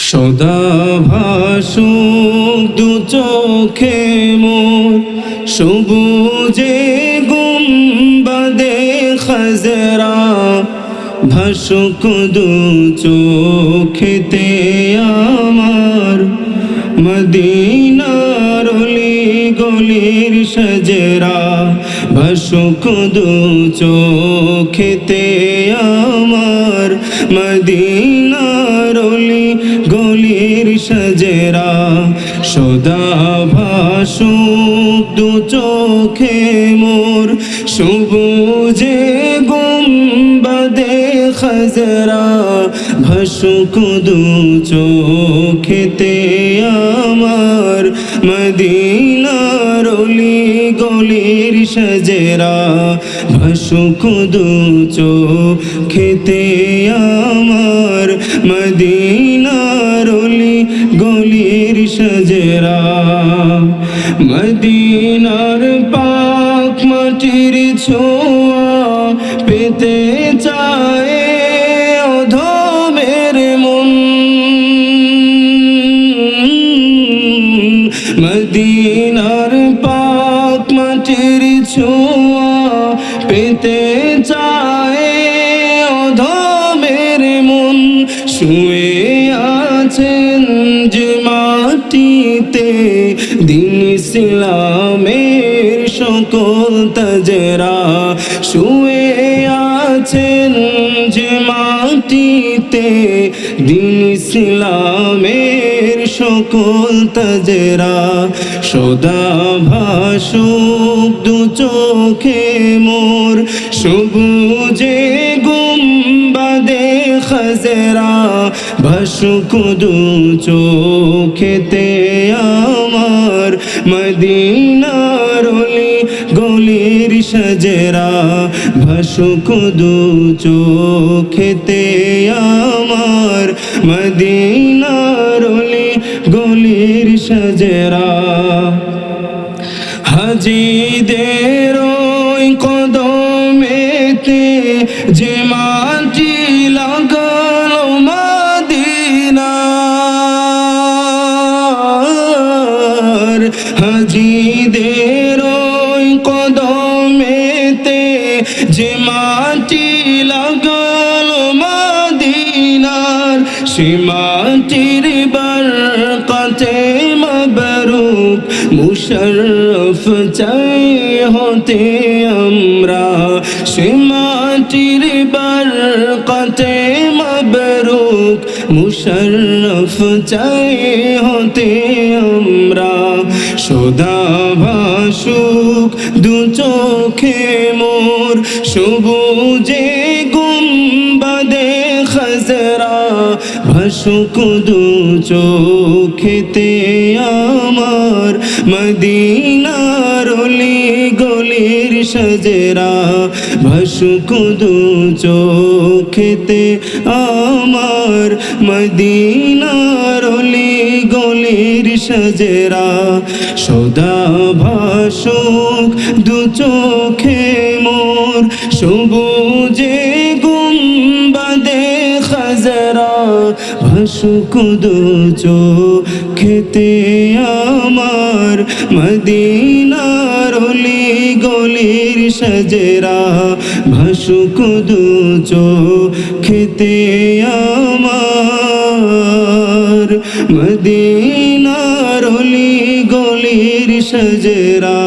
সদা ভাসুক দু চোখে মোর সবুজে গুম্বাদে খাজরা, ভাসুক দু চোখেতে আমার মদিনার অলি গলির সজরা, ভাসুক দু চোখেতে আমার মদিনার অলি গলির সজরা। সদা ভাসুক দু চোখে মোর সবুজে গুম্বাদে খাজরা, ভাসুক দু চোখেতে আমার মদিনার অলি গলির সজরা, ভাসুক দু চোখেতে আমার মদিনার অলি গলির সজরা। মদিনার পাক মাটির ছোঁয়া পেতে চায় অধমের মন, মদিনার পাক মাটির ছোঁয়া পেতে চায় অধমের মন। শুয়ে আছেন যে মাটিতে দিন ইসলামের সকল তাজরা, শুয়ে আছেন যে মাটিতে দিন ইসলামের সকল তাজরা। সদা ভাসুক দু চোখে মোর সবুজে গুম্বাদে খাজরা, ভাসুক দু চোখেতে আমার মদিনার অলি গলির সজরা, ভাসুক দু চোখেতে আমার মদিনার অলি গলির সজরা। হাজিদের ওই কদমেতে যে মাটি লাগালো মদিনার, হাজিদের ওই কদমেতে যে মাটি লাগালো মদিনার, সে মাটির বরকতে মবরুক মুশাররফ চাই হতে আমরা, সে মাটির বরকতে মবরুক মুশাররফ চাই হতে আমরা। সদা ভাসুক দু চোখে মোর সবুজে গুম্বাদে খাজরা, ভাসুক দু চোখেতে আমার মদিনার অলি গলির সজরা, ভাসুক দু চোখেতে আমার মদিনার অলি গলির সজরা। সদা ভাসুক দু চোখে মোর সবুজে গুম্বাদে খাজরা, ভাসুক দু চোখেতে আমার মদিনার অলি গলির সজরা, ভাসুক দু চোখেতে আমার মদিনার অলি গলির সজরা।